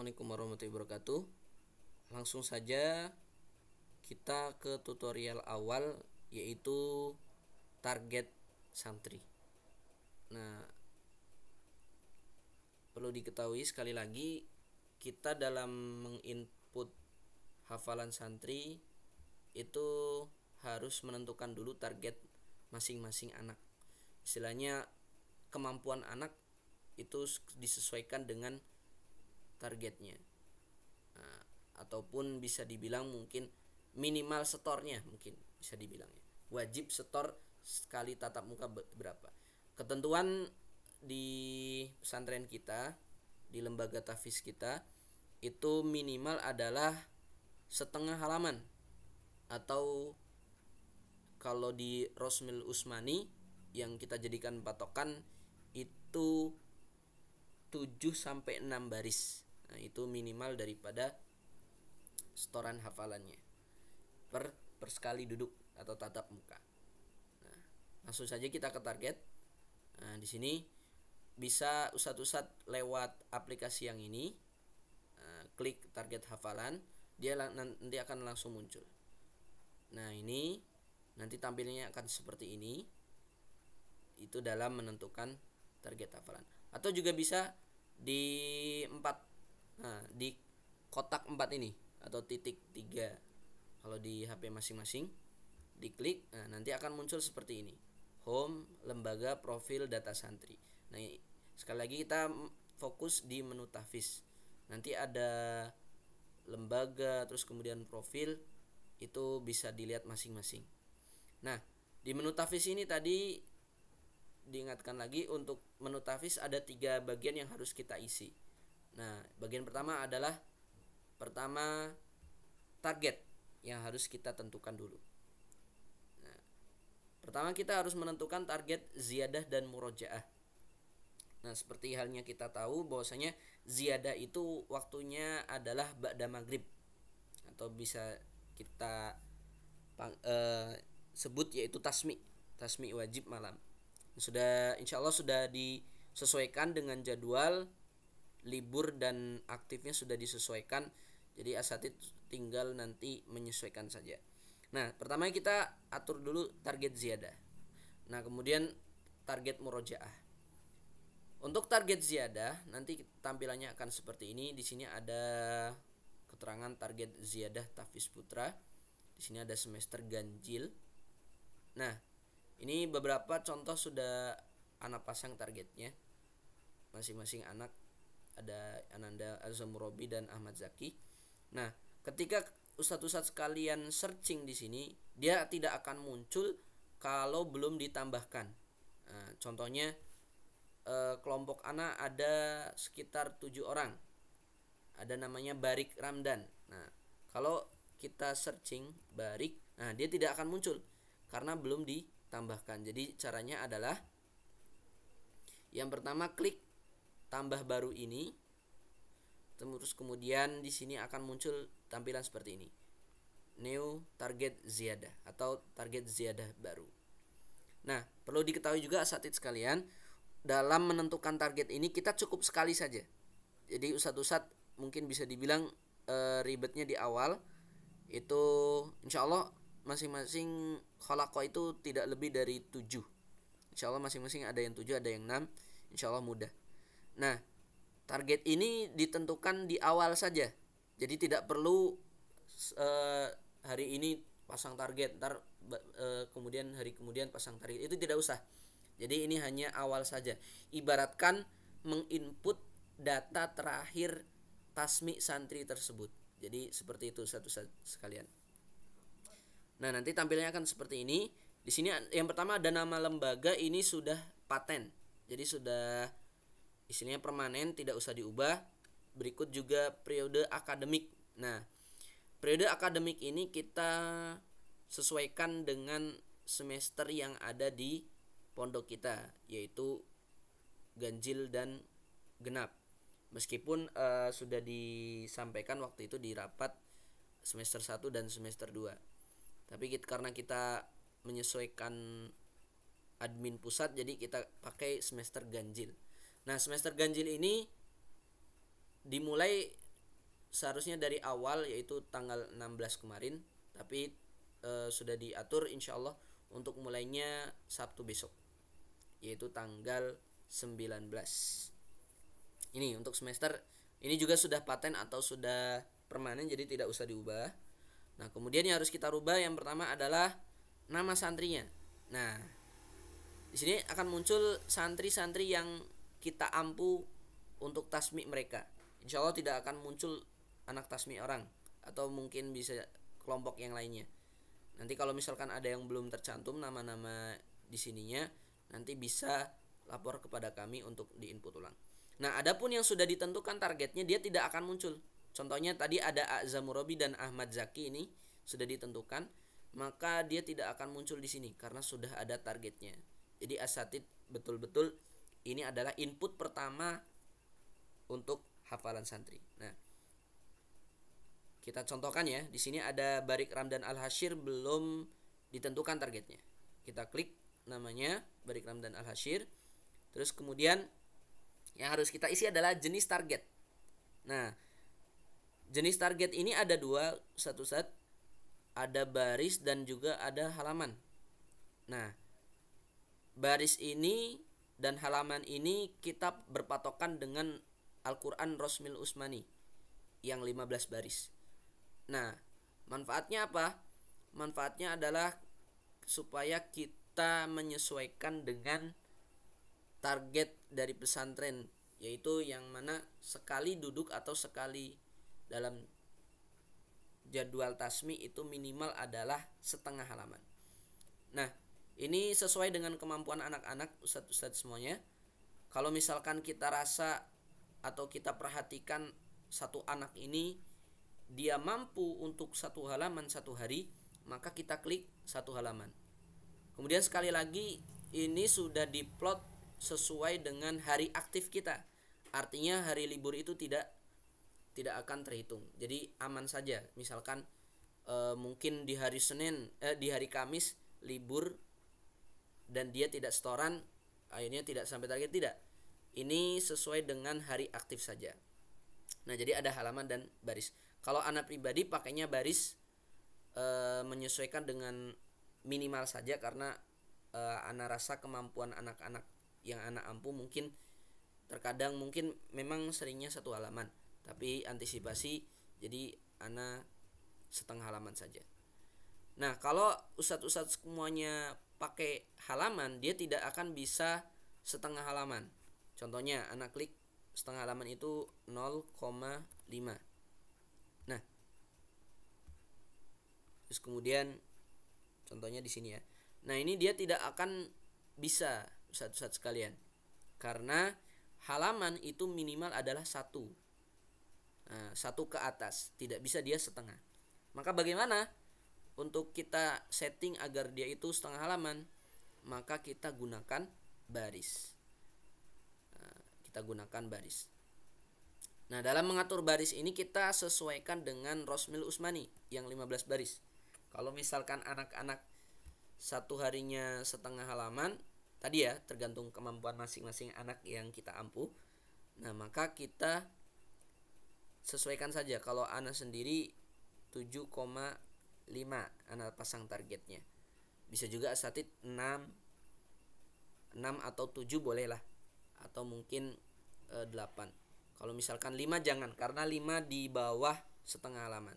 Assalamualaikum warahmatullahi wabarakatuh. Langsung saja kita ke tutorial awal, yaitu target santri. Nah, perlu diketahui sekali lagi, kita dalam menginput hafalan santri itu harus menentukan dulu target masing-masing anak. Istilahnya kemampuan anak itu disesuaikan dengan targetnya. Nah, ataupun bisa dibilang mungkin minimal setornya, mungkin bisa dibilang ya. Wajib setor sekali tatap muka berapa. Ketentuan di pesantren kita, di lembaga tahfiz kita, itu minimal adalah setengah halaman, atau kalau di Rosmil Usmani yang kita jadikan patokan itu 7-6 baris. Nah, itu minimal daripada setoran hafalannya per sekali duduk atau tatap muka. Nah, langsung saja kita ke target. Nah, di sini bisa ustadz lewat aplikasi yang ini, klik target hafalan, dia nanti akan langsung muncul. Nah, ini nanti tampilnya akan seperti ini. Itu dalam menentukan target hafalan. Atau juga bisa di di kotak 4 ini atau titik 3 kalau di HP masing-masing, diklik, nanti akan muncul seperti ini, home, lembaga, profil, data santri. Nah, sekali lagi kita fokus di menu tahfiz. Nanti ada lembaga, terus kemudian profil, itu bisa dilihat masing-masing. Nah, di menu tahfiz ini tadi diingatkan lagi, untuk menu tahfiz ada 3 bagian yang harus kita isi. Nah, bagian pertama adalah target yang harus kita tentukan dulu. Nah, pertama kita harus menentukan target ziyadah dan murojaah. Nah, seperti halnya kita tahu bahwasanya ziyadah itu waktunya adalah ba'da maghrib, atau bisa kita sebut yaitu tasmi wajib malam. Insya Allah sudah disesuaikan dengan jadwal libur dan aktifnya, sudah disesuaikan. Jadi asatid tinggal nanti menyesuaikan saja. Nah, pertama kita atur dulu target ziyadah. Nah, kemudian target murojaah. Untuk target ziyadah nanti tampilannya akan seperti ini. Di sini ada keterangan target ziyadah tahfiz putra. Di sini ada semester ganjil. Nah, ini beberapa contoh sudah anak pasang targetnya. Masing-masing anak, ada Ananda Azamurabi dan Ahmad Zaki. Nah, ketika ustadz sekalian searching di sini, dia tidak akan muncul kalau belum ditambahkan. Nah, contohnya kelompok anak ada sekitar 7 orang. Ada namanya Barik Ramdan. Nah, kalau kita searching Barik, dia tidak akan muncul karena belum ditambahkan. Jadi caranya adalah yang pertama klik tambah baru ini. Terus kemudian di sini akan muncul tampilan seperti ini. New target ziyadah atau target ziyadah baru. Nah, perlu diketahui juga asatidz sekalian, dalam menentukan target ini kita cukup sekali saja. Jadi ustadz mungkin bisa dibilang ribetnya di awal. Itu insya Allah masing-masing khalaqah itu tidak lebih dari 7. Insya Allah masing-masing ada yang 7, ada yang 6. Insya Allah mudah. Nah, target ini ditentukan di awal saja. Jadi tidak perlu hari ini pasang target, ntar kemudian hari kemudian pasang target. Itu tidak usah. Jadi ini hanya awal saja. Ibaratkan menginput data terakhir tasmi santri tersebut. Jadi seperti itu satu sekalian. Nah, nanti tampilnya akan seperti ini. Di sini yang pertama ada nama lembaga, ini sudah paten. Jadi sudah istilahnya permanen, tidak usah diubah. Berikut juga periode akademik. Nah, periode akademik ini kita sesuaikan dengan semester yang ada di pondok kita, yaitu ganjil dan genap. Meskipun sudah disampaikan waktu itu di rapat semester 1 dan semester 2. Tapi karena kita menyesuaikan admin pusat, jadi kita pakai semester ganjil. Nah, semester ganjil ini dimulai seharusnya dari awal, yaitu tanggal 16 kemarin, tapi sudah diatur insya Allah untuk mulainya Sabtu besok, yaitu tanggal 19. Ini untuk semester ini juga sudah paten atau sudah permanen, jadi tidak usah diubah. Nah, kemudian yang harus kita rubah yang pertama adalah nama santrinya. Nah, di sini akan muncul santri-santri yang kita ampu untuk tasmi mereka. Insya Allah tidak akan muncul anak tasmi orang, atau mungkin bisa kelompok yang lainnya. Nanti kalau misalkan ada yang belum tercantum nama-nama di sininya, nanti bisa lapor kepada kami untuk diinput ulang. Nah, adapun yang sudah ditentukan targetnya, dia tidak akan muncul. Contohnya tadi ada Azamurabi dan Ahmad Zaki, ini sudah ditentukan, maka dia tidak akan muncul di sini karena sudah ada targetnya. Jadi asatid betul-betul ini adalah input pertama untuk hafalan santri. Nah, kita contohkan ya. Di sini ada Barik Ramdan Al-Hashir, belum ditentukan targetnya. Kita klik namanya Barik Ramdan Al-Hashir. Terus kemudian yang harus kita isi adalah jenis target. Nah, jenis target ini ada dua, satu set, ada baris dan juga ada halaman. Nah, baris ini dan halaman ini kita berpatokan dengan Al-Quran Rosmil Usmani yang 15 baris. Nah, manfaatnya apa? Manfaatnya adalah supaya kita menyesuaikan dengan target dari pesantren, yaitu yang mana sekali duduk atau sekali dalam jadwal tasmi itu minimal adalah setengah halaman. Nah, ini sesuai dengan kemampuan anak-anak, ustadz semuanya. Kalau misalkan kita rasa atau kita perhatikan satu anak ini dia mampu untuk satu halaman satu hari, maka kita klik satu halaman. Kemudian sekali lagi, ini sudah diplot sesuai dengan hari aktif kita. Artinya hari libur itu tidak akan terhitung. Jadi aman saja. Misalkan mungkin di hari Senin, di hari Kamis libur dan dia tidak setoran, akhirnya tidak sampai target, tidak. Ini sesuai dengan hari aktif saja. Nah, jadi ada halaman dan baris. Kalau anak pribadi pakainya baris, menyesuaikan dengan minimal saja, karena anak rasa kemampuan anak-anak yang anak ampu mungkin terkadang mungkin memang seringnya satu halaman, tapi antisipasi jadi anak setengah halaman saja. Nah, kalau ustadz semuanya pakai halaman, dia tidak akan bisa setengah halaman. Contohnya anak klik setengah halaman itu 0,5. Nah, terus kemudian contohnya di sini ya. Nah, ini dia tidak akan bisa ustadz sekalian, karena halaman itu minimal adalah 1. Nah, 1 ke atas, tidak bisa dia setengah. Maka bagaimana untuk kita setting agar dia itu setengah halaman? Maka kita gunakan baris. Nah, dalam mengatur baris ini kita sesuaikan dengan Rosmil Usmani yang 15 baris. Kalau misalkan anak-anak satu harinya setengah halaman, tadi ya tergantung kemampuan masing-masing anak yang kita ampuh. Nah, maka kita sesuaikan saja. Kalau anak sendiri 7,5 anak pasang targetnya. Bisa juga asatid 6 atau 7 boleh lah. Atau mungkin 8. Kalau misalkan 5 jangan, karena 5 di bawah setengah halaman.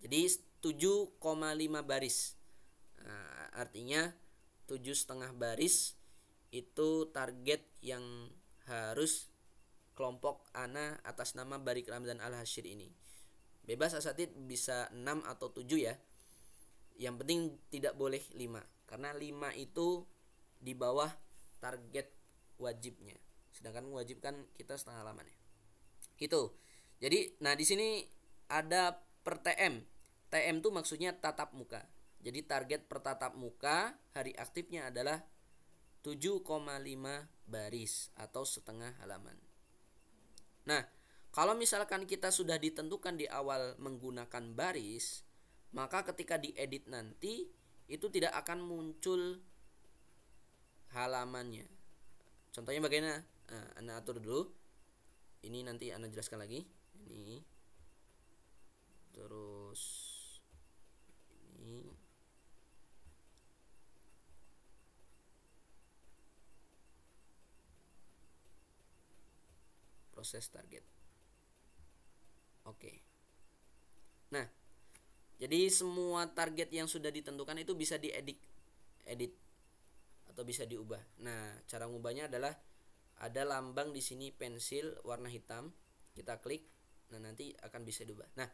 Jadi 7,5 baris. Nah, artinya 7,5 baris itu target yang harus kelompok ana atas nama Barik Ramdan Al-Hashir ini. Bebas asatid bisa 6 atau 7 ya. Yang penting tidak boleh 5, karena 5 itu di bawah target wajibnya. Sedangkan wajib kan kita setengah halaman ya. Itu. Jadi, nah di sini ada per TM. TM itu maksudnya tatap muka. Jadi target per tatap muka hari aktifnya adalah 7,5 baris atau setengah halaman. Nah, kalau misalkan kita sudah ditentukan di awal menggunakan baris, maka ketika diedit nanti itu tidak akan muncul halamannya. Contohnya bagaimana? Nah, Anda atur dulu. Ini nanti Anda jelaskan lagi. Ini proses target. Oke. Nah, jadi semua target yang sudah ditentukan itu bisa diedit atau bisa diubah. Nah, cara mengubahnya adalah ada lambang di sini pensil warna hitam, kita klik. Nah, nanti akan bisa diubah. Nah,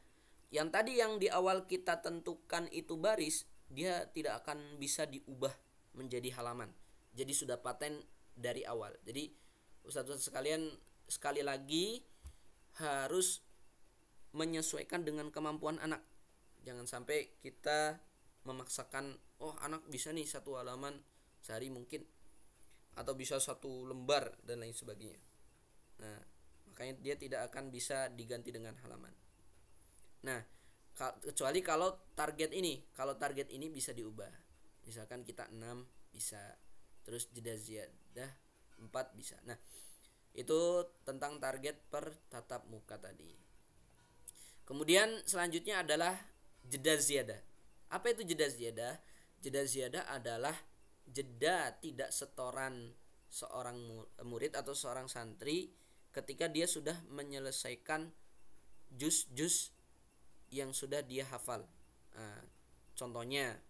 yang tadi yang di awal kita tentukan itu baris, dia tidak akan bisa diubah menjadi halaman. Jadi sudah paten dari awal. Jadi Ustadz sekalian, sekali lagi harus menyesuaikan dengan kemampuan anak. Jangan sampai kita memaksakan, oh anak bisa nih satu halaman sehari mungkin, atau bisa satu lembar dan lain sebagainya. Nah, makanya dia tidak akan bisa diganti dengan halaman. Nah, kecuali kalau target ini bisa diubah. Misalkan kita 6 bisa, terus jeda ziyadah 4 bisa. Nah, itu tentang target per tatap muka tadi. Kemudian selanjutnya adalah jeda ziyadah. Apa itu jeda ziyadah? Jeda ziyadah adalah jeda tidak setoran seorang murid atau seorang santri ketika dia sudah menyelesaikan juz-juz yang sudah dia hafal. Nah, contohnya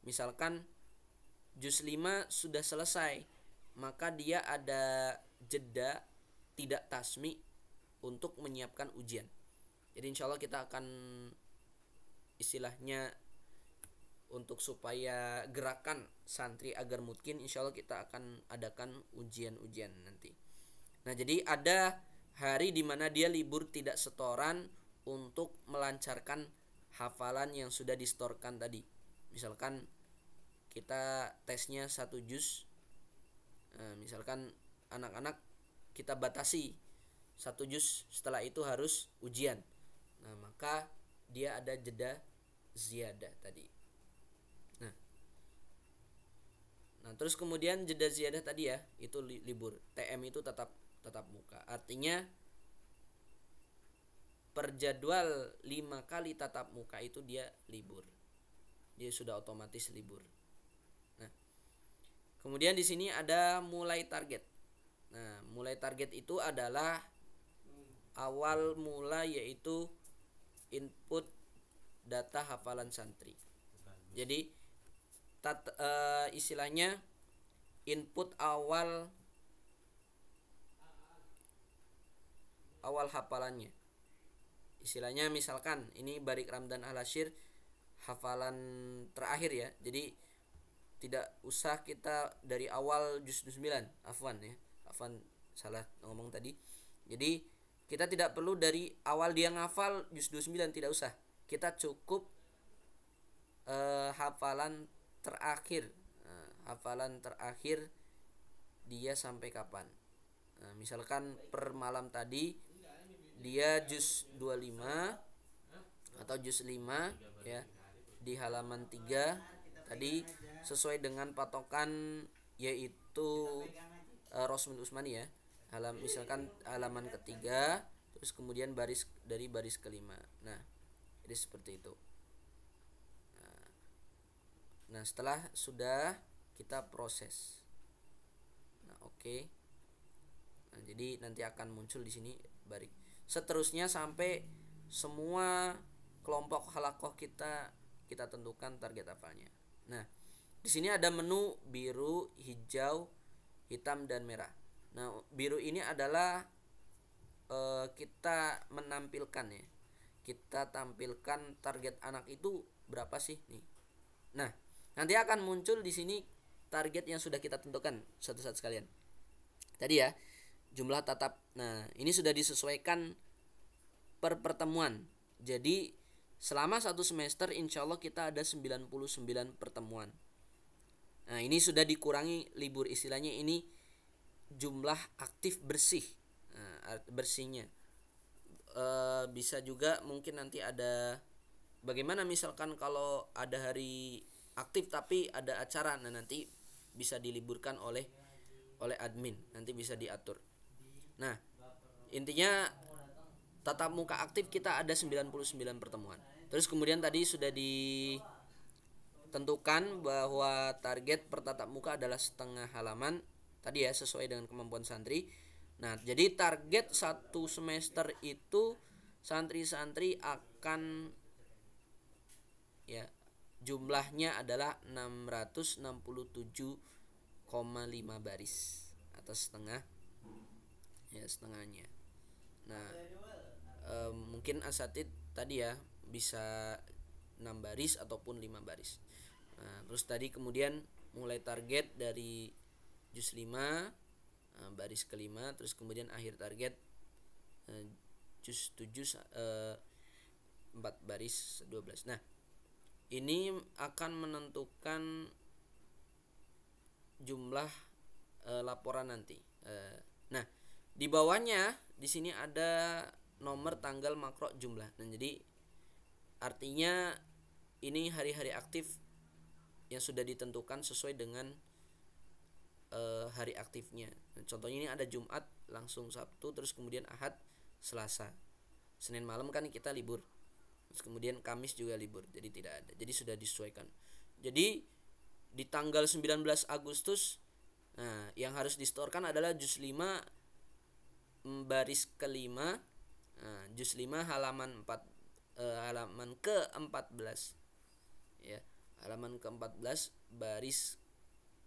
misalkan juz 5 sudah selesai, maka dia ada jeda tidak tasmi untuk menyiapkan ujian. Jadi insya Allah kita akan istilahnya untuk supaya gerakan santri agar mungkin, insya Allah kita akan adakan ujian-ujian nanti. Nah, jadi ada hari dimana dia libur tidak setoran untuk melancarkan hafalan yang sudah disetorkan tadi. Misalkan kita tesnya 1 juz, misalkan anak-anak kita batasi 1 juz, setelah itu harus ujian. Nah, maka dia ada jeda ziyadah tadi. Nah, terus kemudian jeda ziyadah tadi ya, itu libur. TM itu tetap muka. Artinya per jadwal 5 kali tatap muka itu dia libur. Dia sudah otomatis libur. Nah, kemudian di sini ada mulai target. Nah, mulai target itu adalah awal mula, yaitu input data hafalan santri. Jadi istilahnya input awal hafalannya. Istilahnya misalkan ini Barik Ramdan Al-Hasyir hafalan terakhir ya. Jadi tidak usah kita dari awal juz 9, afwan salah ngomong tadi. Jadi kita tidak perlu dari awal dia ngafal juz 29, tidak usah. Kita cukup hafalan terakhir. Hafalan terakhir dia sampai kapan. Nah, misalkan per malam tadi dia juz 25 atau juz 5 ya, di halaman 3 tadi sesuai dengan patokan yaitu Rosmul Usmani ya. Misalkan halaman ketiga, terus kemudian baris kelima. Nah, jadi seperti itu. Nah, setelah sudah kita proses. Nah, oke. Nah, jadi nanti akan muncul di sini barik. Seterusnya sampai semua kelompok halakoh kita tentukan target hafalnya. Nah, di sini ada menu biru, hijau, hitam dan merah. Nah, biru ini adalah kita menampilkan ya. Kita tampilkan target anak itu berapa sih nih. Nah, nanti akan muncul di sini target yang sudah kita tentukan satu-satu sekalian. Tadi ya, jumlah tatap. Nah, ini sudah disesuaikan per pertemuan. Jadi selama 1 semester insya Allah kita ada 99 pertemuan. Nah, ini sudah dikurangi libur, istilahnya ini jumlah aktif bersih. Nah, bersihnya bisa juga mungkin nanti ada bagaimana misalkan kalau ada hari aktif tapi ada acara, nah nanti bisa diliburkan oleh admin, nanti bisa diatur. Nah, intinya tatap muka aktif kita ada 99 pertemuan. Terus kemudian tadi sudah ditentukan bahwa target per tatap muka adalah setengah halaman tadi ya, sesuai dengan kemampuan santri. Nah, jadi target satu semester itu santri-santri akan, ya, jumlahnya adalah 667,5 baris atau setengah, ya, setengahnya. Nah, mungkin asatid tadi ya bisa 6 baris ataupun 5 baris. Nah, terus tadi kemudian mulai target dari juz 5 baris kelima, terus kemudian akhir target juz 7 4 baris 12. Nah, ini akan menentukan jumlah laporan nanti. Nah, di bawahnya di sini ada nomor, tanggal, makro, jumlah. Nah, jadi artinya ini hari-hari aktif yang sudah ditentukan sesuai dengan hari aktifnya. Nah, contohnya ini ada Jumat, langsung Sabtu, terus kemudian Ahad, Selasa. Senin malam kan kita libur. Terus kemudian Kamis juga libur. Jadi tidak ada. Jadi sudah disesuaikan. Jadi di tanggal 19 Agustus, nah, yang harus disetorkan adalah juz 5 baris kelima, juz 5 halaman 4, halaman ke-14, ya, halaman ke-14 baris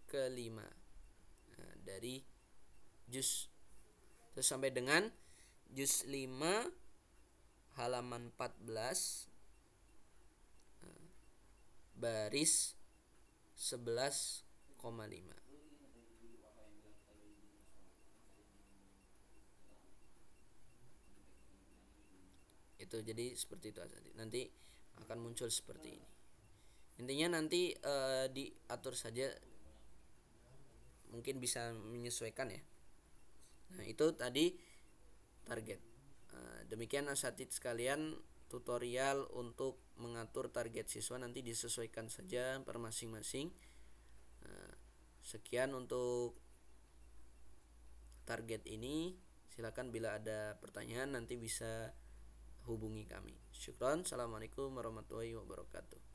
kelima, dari juz, terus sampai dengan juz 5 halaman 14 baris 11,5. Itu jadi seperti itu aja. Nanti akan muncul seperti ini. Intinya nanti diatur saja, mungkin bisa menyesuaikan ya. Nah, itu tadi target. Demikian asatid sekalian, tutorial untuk mengatur target siswa nanti disesuaikan saja per masing-masing. Sekian untuk target ini. Silakan bila ada pertanyaan nanti bisa hubungi kami. Syukron. Assalamualaikum warahmatullahi wabarakatuh.